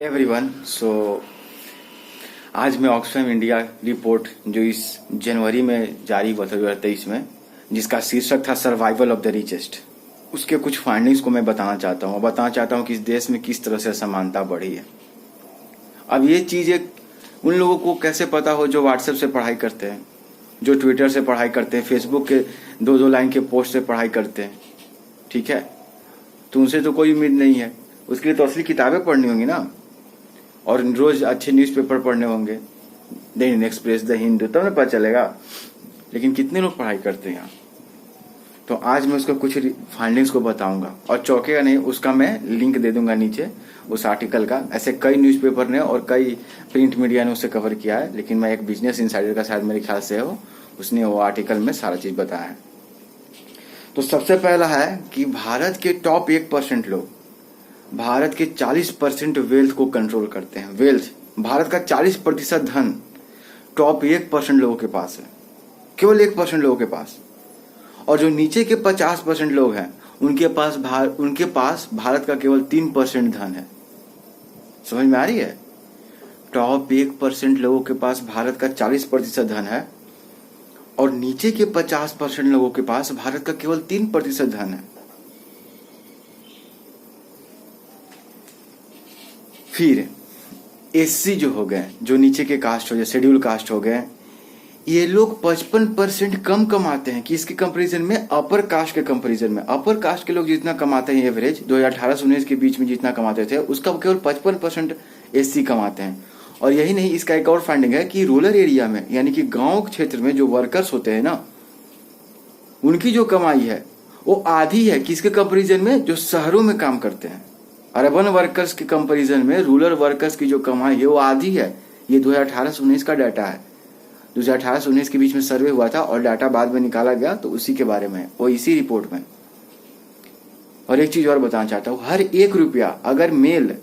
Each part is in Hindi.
एवरीवन आज मैं ऑक्सफैम इंडिया रिपोर्ट जो इस जनवरी में जारी हुआ था 2023 में, जिसका शीर्षक था सर्वाइवल ऑफ द रिचेस्ट, उसके कुछ फाइंडिंग्स को मैं बताना चाहता हूँ कि इस देश में किस तरह से असमानता बढ़ी है। अब ये चीज़ें उन लोगों को कैसे पता हो जो व्हाट्सएप से पढ़ाई करते हैं, जो ट्विटर से पढ़ाई करते हैं, फेसबुक के दो लाइन के पोस्ट से पढ़ाई करते हैं। ठीक है, तो उनसे तो कोई उम्मीद नहीं है। उसके लिए तो असली किताबें पढ़नी होंगी ना, और रोज अच्छे न्यूज़पेपर पढ़ने होंगे, the Indian express, the Hindu, तब ना पता चलेगा। लेकिन कितने लोग पढ़ाई करते हैं यहाँ। तो आज मैं उसका कुछ फाइंडिंग्स को बताऊंगा, और चौंकेगा नहीं, उसका मैं लिंक दे दूंगा नीचे उस आर्टिकल का। ऐसे कई न्यूज़पेपर ने और कई प्रिंट मीडिया ने उसे कवर किया है, लेकिन मैं एक बिजनेस इनसाइडर का, शायद मेरे ख्याल से हो, उसने वो आर्टिकल में सारा चीज बताया है। तो सबसे पहला है कि भारत के टॉप 1% लोग भारत के 40% वेल्थ को कंट्रोल करते हैं। वेल्थ, भारत का 40% धन टॉप 1% लोगों के पास है, केवल 1% लोगों के पास। और जो नीचे के 50% लोग हैं उनके पास भारत का केवल 3% धन है। समझ में आ रही है? टॉप 1% लोगों के पास भारत का 40% धन है, और नीचे के 50% लोगों के पास भारत का केवल 3% धन है। फिर एससी जो हो गए, जो नीचे के कास्ट हो गए, शेड्यूल कास्ट हो गए, ये लोग 55% कम कमाते हैं कि इसके कंपैरिजन में, अपर कास्ट के कंपैरिजन में। अपर कास्ट के लोग जितना कमाते हैं एवरेज 2018 से 19 के बीच में जितना कमाते थे, उसका केवल 55% एससी कमाते हैं। और यही नहीं, इसका एक और फाइंडिंग है कि रूरल एरिया में, यानी कि गांव क्षेत्र में जो वर्कर्स होते हैं ना, उनकी जो कमाई है वो आधी है किसके कंपैरिजन में, जो शहरों में काम करते हैं। अर्बन वर्कर्स के कंपैरिजन में रूरल वर्कर्स की जो कमाई है वो आधी है। ये 2018 से 19 का डाटा है। 2018 से 19 के बीच में सर्वे हुआ था और डाटा बाद में निकाला गया, तो उसी के बारे में, वो इसी रिपोर्ट में। और एक चीज और बताना चाहता हूँ, हर 1 रुपया अगर मेल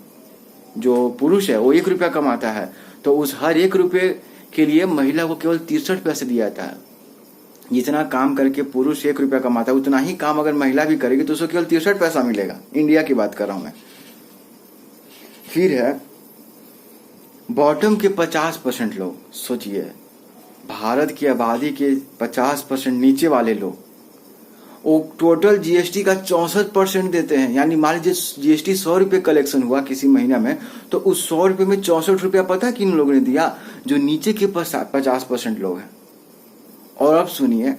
जो पुरुष है वो 1 रुपया कमाता है, तो उस हर 1 रुपये के लिए महिला को केवल 63 पैसे दिया जाता है। जितना काम करके पुरुष 1 रुपया कमाता है, उतना ही काम अगर महिला भी करेगी तो उसको केवल 63 पैसा मिलेगा। इंडिया की बात कर रहा हूं मैं। फिर है बॉटम के 50% लोग। सोचिए, भारत की आबादी के 50% नीचे वाले लोग, वो टोटल जीएसटी का 64% देते हैं। यानी मान लीजिए जीएसटी 100 रुपये कलेक्शन हुआ किसी महीना में, तो उस 100 रुपये में 64 रुपया पता किन लोगों ने दिया? जो नीचे के 50% लोग हैं। और अब सुनिए,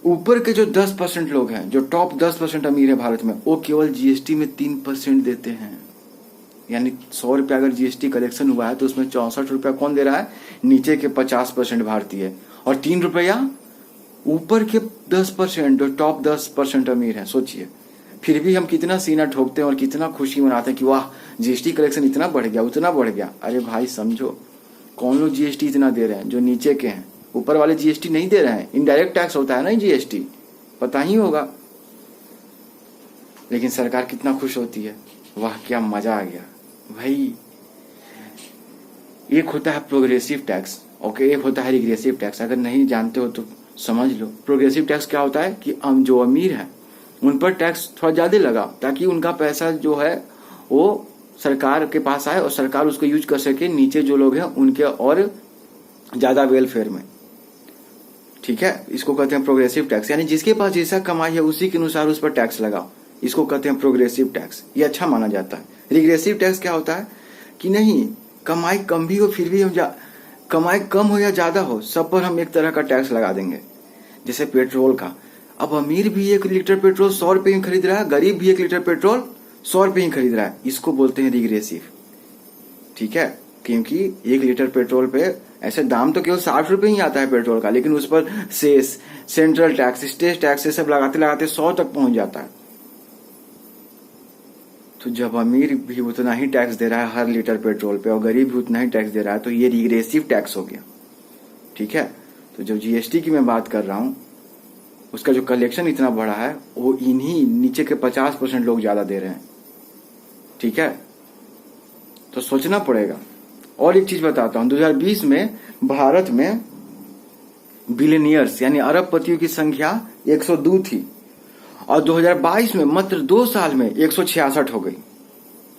ऊपर के जो 10% लोग हैं, जो टॉप 10% अमीर है भारत में, वो केवल जीएसटी में 3% देते हैं। यानी 100 रुपया अगर जीएसटी कलेक्शन हुआ है तो उसमें 64 रुपया कौन दे रहा है? नीचे के 50% भारतीय, और 3 रुपया ऊपर के 10%, जो टॉप 10% अमीर है। सोचिए, फिर भी हम कितना सीना ठोकते हैं और कितना खुशी मनाते हैं कि वाह, जीएसटी कलेक्शन इतना बढ़ गया, उतना बढ़ गया। अरे भाई समझो, कौन लोग जीएसटी इतना दे रहे हैं? जो नीचे के हैं। ऊपर वाले जीएसटी नहीं दे रहे हैं। इनडायरेक्ट टैक्स होता है ना जीएसटी, पता ही होगा। लेकिन सरकार कितना खुश होती है, वाह क्या मजा आ गया भाई। एक होता है प्रोग्रेसिव टैक्स, ओके, एक होता है रिग्रेसिव टैक्स। अगर नहीं जानते हो तो समझ लो। प्रोग्रेसिव टैक्स क्या होता है कि जो अमीर है उन पर टैक्स थोड़ा ज्यादा लगा, ताकि उनका पैसा जो है वो सरकार के पास आए और सरकार उसको यूज कर सके नीचे जो लोग हैं उनके और ज्यादा वेलफेयर में। ठीक है, इसको कहते हैं प्रोग्रेसिव टैक्स। यानी जिसके पास जैसा कमाई है उसी के अनुसार उस पर टैक्स लगाओ, इसको कहते हैं प्रोग्रेसिव टैक्स। ये अच्छा माना जाता है। रिग्रेसिव टैक्स क्या होता है कि नहीं, कमाई कम भी हो फिर भी हम कमाई कम हो या ज्यादा हो, सब पर हम एक तरह का टैक्स लगा देंगे। जैसे पेट्रोल का, अब अमीर भी 1 लीटर पेट्रोल 100 रुपये ही खरीद रहा है, गरीब भी 1 लीटर पेट्रोल 100 रुपये ही खरीद रहा है। इसको बोलते हैं रिग्रेसिव। ठीक है, क्योंकि 1 लीटर पेट्रोल पे ऐसे दाम तो केवल 60 रुपये ही आता है पेट्रोल का, लेकिन उस पर cess, central tax, state tax, ये सब लगाते लगाते 100 तक पहुंच जाता है। तो जब अमीर भी उतना ही टैक्स दे रहा है हर लीटर पेट्रोल पे और गरीब भी उतना ही टैक्स दे रहा है, तो ये रिग्रेसिव टैक्स हो गया। ठीक है, तो जो जीएसटी की मैं बात कर रहा हूं, उसका जो कलेक्शन इतना बड़ा है वो इन्हीं नीचे के 50% लोग ज्यादा दे रहे हैं। ठीक है, तो सोचना पड़ेगा। और एक चीज बताता हूं, 2020 में भारत में बिलियनियर्स यानी अरबपतियों की संख्या 102 थी, और 2022 में मात्र 2 साल में 166 हो गई।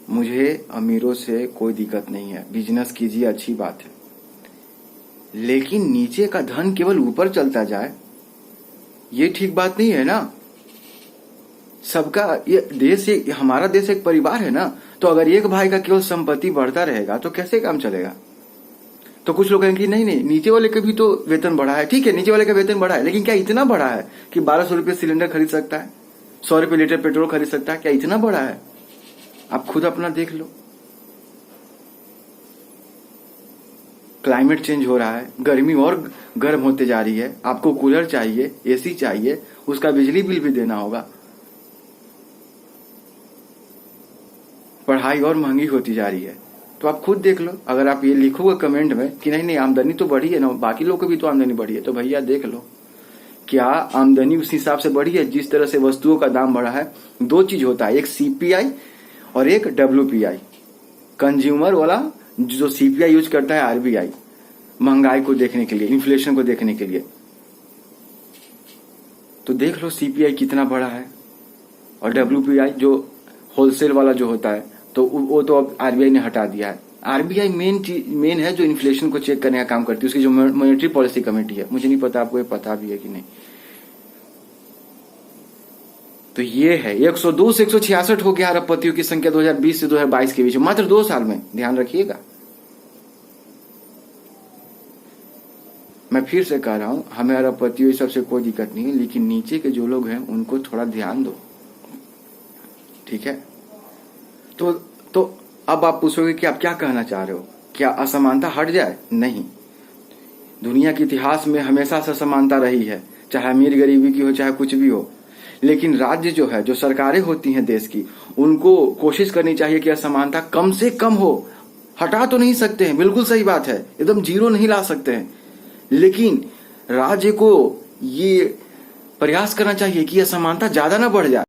मुझे अमीरों से कोई दिक्कत नहीं है, बिजनेस कीजिए, अच्छी बात है, लेकिन नीचे का धन केवल ऊपर चलता जाए, ये ठीक बात नहीं है ना। सबका ये देश, ये हमारा देश एक परिवार है ना। तो अगर एक भाई का केवल संपत्ति बढ़ता रहेगा तो कैसे काम चलेगा। तो कुछ लोग कहेंगे कि नहीं नहीं, नीचे वाले का भी तो वेतन बढ़ा है। ठीक है, नीचे वाले का वेतन बढ़ा है, लेकिन क्या इतना बढ़ा है कि 1200 रुपये सिलेंडर खरीद सकता है, 100 रुपये लीटर पेट्रोल खरीद सकता है? क्या इतना बढ़ा है? आप खुद अपना देख लो। क्लाइमेट चेंज हो रहा है, गर्मी और गर्म होते जा रही है, आपको कूलर चाहिए, एसी चाहिए, उसका बिजली बिल भी देना होगा, पढ़ाई और महंगी होती जा रही है। तो आप खुद देख लो। अगर आप ये लिखोगे कमेंट में कि नहीं नहीं आमदनी तो बढ़ी है ना, बाकी लोग की भी तो आमदनी बढ़ी है, तो भैया देख लो क्या आमदनी उस हिसाब से बढ़ी है जिस तरह से वस्तुओं का दाम बढ़ा है। दो चीज होता है, एक सीपीआई और एक डब्ल्यूपीआई। कंज्यूमर वाला जो सीपीआई यूज करता है आरबीआई, महंगाई को देखने के लिए, इन्फ्लेशन को देखने के लिए। तो देख लो सीपीआई कितना बड़ा है, और डब्ल्यूपीआई जो होलसेल वाला जो होता है, तो वो तो अब आरबीआई ने हटा दिया है। आरबीआई मेन है जो इन्फ्लेशन को चेक करने का काम करती है, उसकी जो मॉनेटरी पॉलिसी कमेटी है। मुझे नहीं पता आपको ये पता भी है कि नहीं। तो ये है 102 से 166 हो गया अरबपतियों की संख्या 2020 से 2022 के बीच में, मात्र 2 साल में। ध्यान रखिएगा। मैं फिर से कह रहा हूं, हमें अरबपतियों सबसे कोई दिक्कत नहीं है, लेकिन नीचे के जो लोग हैं उनको थोड़ा ध्यान दो, ठीक है। तो अब आप पूछोगे कि आप क्या कहना चाह रहे हो, क्या असमानता हट जाए? नहीं, दुनिया के इतिहास में हमेशा से असमानता रही है, चाहे अमीर गरीबी की हो, चाहे कुछ भी हो। लेकिन राज्य जो है, जो सरकारें होती हैं देश की, उनको कोशिश करनी चाहिए कि असमानता कम से कम हो। हटा तो नहीं सकते हैं, बिल्कुल सही बात है, एकदम जीरो नहीं ला सकते हैं, लेकिन राज्य को ये प्रयास करना चाहिए कि असमानता ज्यादा ना बढ़ जाए।